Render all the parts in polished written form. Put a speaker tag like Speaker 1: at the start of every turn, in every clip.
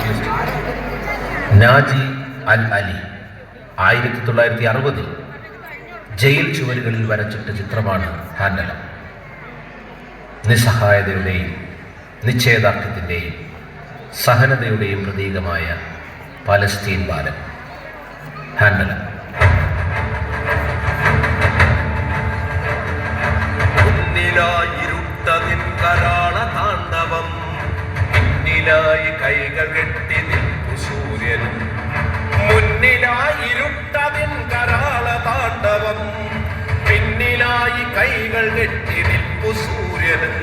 Speaker 1: Artist Naji അൽ Ali 1960 jail ചുവരുകളിൽ വരച്ചിട്ട ചിത്രമാണ് ഹാൻഡലം. നിസ്സഹായതയുടെയും നിശ്ചയദാർഢ്യത്തിൻ്റെയും സഹനതയുടെയും പ്രതീകമായ പലസ്തീൻ ബാലൻ ഹാൻഡലം.
Speaker 2: മുന്നിലായിരുട്ടതിൻ കരാള താണ്ഡവം, പിന്നിലായി കൈകൾ കെട്ടി നിൽപ്പു സൂര്യനും. മുന്നിലായിരുട്ടതിൻ കരാള താണ്ഡവം, പിന്നിലായി കൈകൾ കെട്ടി നിൽപ്പു സൂര്യനും.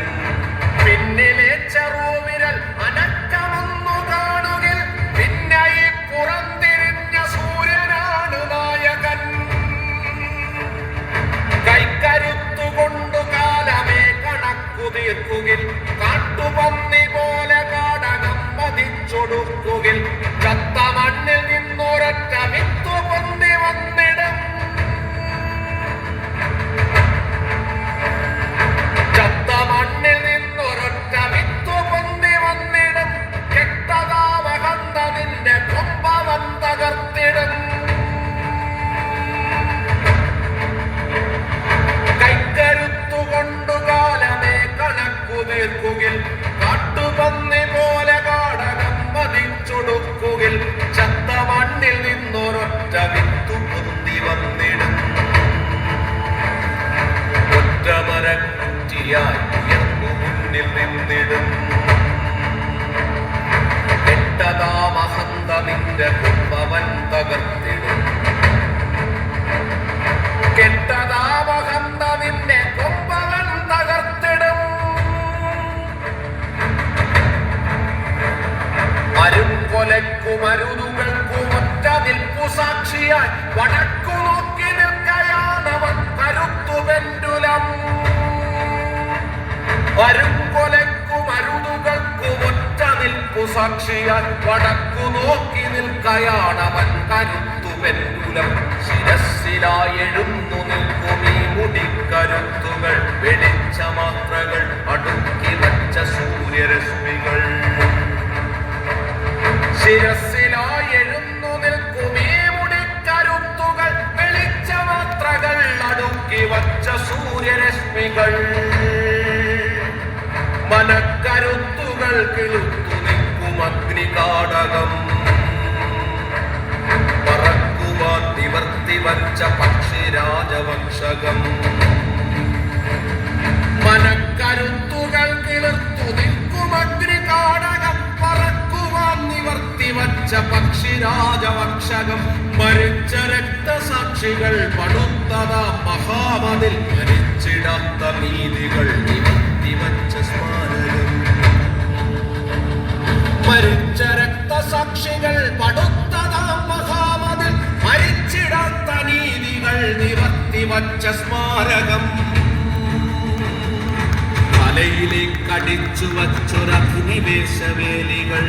Speaker 2: പിന്നിലെ ചെറുവിരൽ അനക്കമൊന്നു കാണുകിൽ പിന്നായി പുറംതിരിഞ്ഞ സൂര്യനാണ് നായകൻ. കൈക്കരുത്തുകൊണ്ടു കാലമേ കണക്കു തീർക്കുകിൽ, കാട്ടുപന്നി പോലെ കാടകം പതിച്ചൊടുക്കുകിൽ, ചത്ത മണ്ണിൽ നിന്നൊരൊറ്റ വിത്തു പൊന്തി വന്നിടും. ചത്ത മണ്ണിൽ നിന്നൊരൊറ്റ വിത്തു പൊന്തി വന്നിടും. കെട്ടതാവകന്ത നിന്റെ കൊമ്പവൻ തകർത്തിടും. കൈക്കരുത്തുകൊണ്ടു കാലമേ കണക്കു തീർക്കുകിൽ, കാട്ടുപന്നി പോലെ കാടകം പതിച്ചൊടുക്കുകിൽ, ചത്ത മണ്ണിൽ നിന്നൊരൊറ്റ വിത്തു പൊന്തി വന്നിടും. ഒറ്റമരക്കുറ്റിയായി ഉയർന്നു മുന്നിൽ നിന്നിടും. കെട്ടതാമഹന്ത നിന്റെ കൊമ്പവൻ തകർത്തിടും. കെട്ടതാമഹന്ത നിന്റെ കൊമ്പവൻ തകർത്തിടും. അരുംകൊലയ്ക്കും ഒറ്റ നിൽപ്പു സാക്ഷിയായി വടക്കു നോക്കി നിൽക്കയാണവൻ കരുത്തു പെൻഡുലം. അരുംകൊലയ്ക്കും ഒറ്റ നിൽപ്പു സാക്ഷിയായി വടക്കു നോക്കി നിൽക്കയാണവൻ കരുത്തു പെൻഡുലം. ശിരസ്സിലായെഴുന്നു നിൽക്കും ഈ മുടിക്കരുത്തുകൾ, വെളിച്ച മാത്രകൾ അടുക്കി വച്ച സൂര്യരശ്മികൾ. ശിരസ്സിലായെഴുന്നു നിൽക്കും ഈ മുടിക്കരുത്തുകൾ, വെളിച്ച മാത്രകൾ അടുക്കി വച്ച സൂര്യരശ്മികൾ. മനക്കരുത്തുകൾ കിളുത്തു നിൽക്കും അഗ്നികാടകം, പറക്കുവാൻ നിവർത്തി വച്ച പക്ഷിരാജവംശകം. മനക്കരുത്തുകൾ കിളുത്തു നിൽക്കും അഗ്നികാടകം, പറക്കുവാൻ നിവർത്തി വച്ച പക്ഷിരാജവംശകം. മരിച്ച രക്തസാക്ഷികൾ പടുത്തതാ മഹാമതിൽ, മരിച്ചിടാത്ത നീതികൾ നിവർത്തി വച്ച സ്മാരകം. മരിച്ച രക്തസാക്ഷികൾ പടുത്തതാ മഹാമതിൽ, മരിച്ചിടാത്ത നീതികൾ നിവർത്തി വച്ച സ്മാരകം. തലയിലേക്കടിച്ചു വച്ചൊരധിനിവേശവേലികൾ,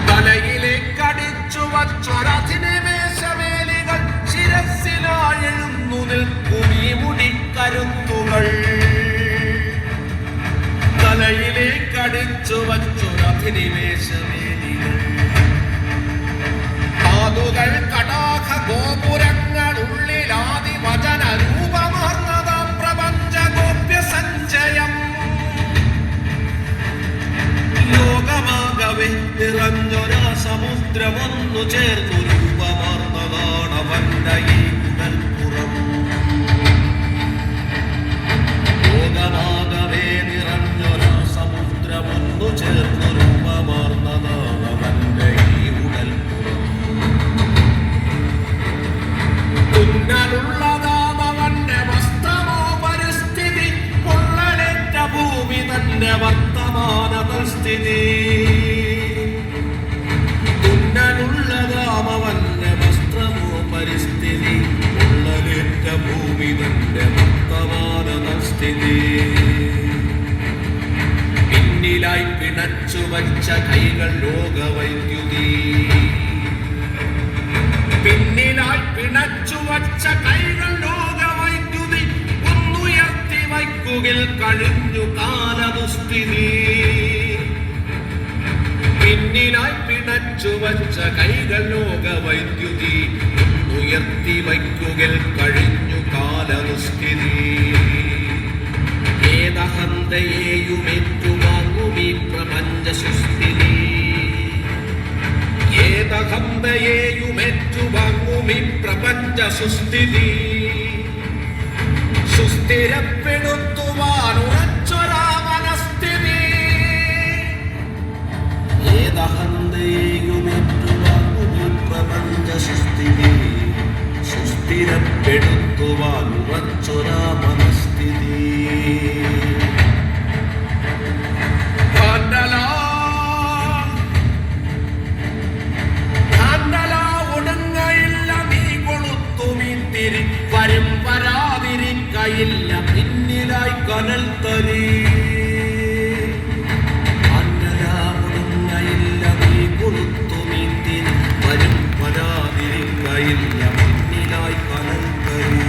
Speaker 2: തലയിലേക്കടിച്ചു വച്ചൊരധിനിവേശവേലികൾ. ശിരസ്സിലായെഴുന്നു നിൽക്കും ഈ മുടിക്കരുത്തുകൾ, തലയിലേക്കടിച്ചു വച്ചൊരധിനിവേശവേലികൾ. പാതുകൾ കടാഹ ഗോപുരങ്ങൾ ഉള്ളിലാദി വചന രൂപമാർന്നതാം പ്രപഞ്ച ഗോപ്യ സഞ്ചയം. ലോകമാകവെ നിറഞ്ഞൊരാ സമുദ്രമൊന്നു ചേർന്നു രൂപമാർന്നതാണവന്റെ ഈ കുടൽപ്പുറം. ലോകമാകവെ നിറഞ്ഞൊരാ സമുദ്രമൊന്നു ചേർന്നു രൂപമാർന്നതാണവന്റെ ഈ ഉടൽപ്പുറം. തുന്നലുള്ളതാമവന്റെ വസ്ത്രമോ പരിസ്ഥിതി, പൊള്ളലേറ്റ ഭൂമി തന്റെ വർത്തമാന തൽസ്ഥിതി. തുന്നലുള്ളതാമവന്റെ വസ്ത്രമോ പരിസ്ഥിതി, പൊള്ളലേറ്റ ഭൂമി തന്റെ വർത്തമാന തൽസ്ഥിതി. പിന്നിലായി പിണച്ചു വച്ച കൈകൾ ലോകവൈദ്യുതി, പിന്നിലായി പിണച്ചു വച്ച കൈകൾ ലോകവൈദ്യുതി. ഒന്നുയർത്തി വയ്ക്കുകിൽ കഴിഞ്ഞു കാലദുസ്ഥിതി. പിന്നിലായി പിണച്ചു വച്ച കൈകൾ ലോകവൈദ്യുതി ഉയർത്തി വയ്ക്കുകൽ കഴിഞ്ഞു കാലനുസ്ഥിതി. ഏതഹന്തയേയുമേറ്റുവാങ്ങുമീ പ്രപഞ്ച സുസ്ഥിതി. ഏതഹന്തയേയുമേറ്റുവാങ്ങുമീ പ്രപഞ്ച സുസ്ഥിതി. സുസ്ഥിരപ്പെടുത്തുവാൻ ഉറച്ചൊരാ മനസ്ഥിതി. ഏതഹന്തയേയുമേറ്റുവാങ്ങുമീ പ്രപഞ്ച സുസ്ഥിതി. സുസ്ഥിരപ്പെടുത്തുവാൻ ഉറച്ചൊരാ മനസ്ഥിതി. വരും വരാതിരിക്കയില്ല പിന്നിലായി കനൽ തരി. അന്നലാവുടുങ്ങയില്ല നീ കൊളുത്തുമീന്തിരി. വരും വരാതിരിക്കയില്ല പിന്നിലായി കനൽ തരി.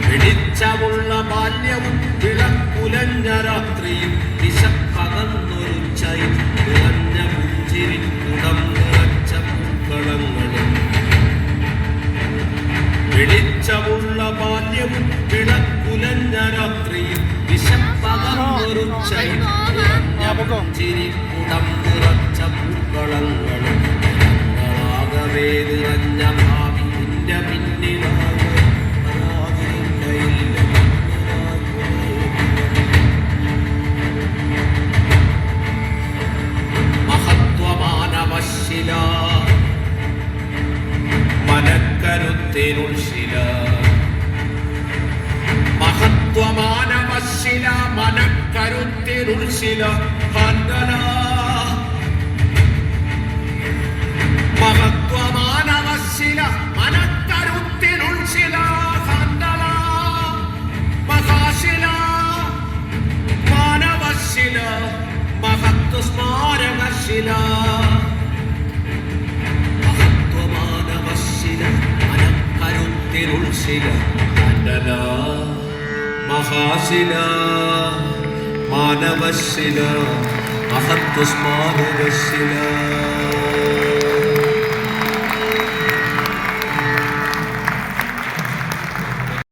Speaker 2: വെളിച്ചമുള്ള ബാല്യവും വിളക്കുലഞ്ഞ രാത്രിയും വിശപ്പകന്നൊരു ചൈ നിറഞ്ഞ പുഞ്ചിരി കുടം നിറച്ച പൂക്കളങ്ങളും. വെളിച്ചമുള്ള ബാല്യവും വിളക്കുലഞ്ഞ രാത്രിയും വിശപ്പകന്നൊരു ചൈ നിറഞ്ഞ പുഞ്ചിരി കുടം നിറച്ച പൂക്കളങ്ങളും. ആകവേ നിറഞ്ഞ ഭാവി നിന്റെ പിന്നിലായി മഹത്വമാനവശ്ശില മനക്കരുത്തിനുൾശില. മഹത്വമാനവശ്ശില മനക്കരുത്തിനുൾശില. മഹത്വമാനവശ്ശില മനക്കരുത്തിനുൾശില. മഹാശില മാനവശ്ശില മഹത്വസ്മാരകശില. മഹത്വമാനവശ്ശില മനക്കരുത്തിനുൾശില. മഹാശില മാനവശ്ശില മഹത്വസ്മാരകശില.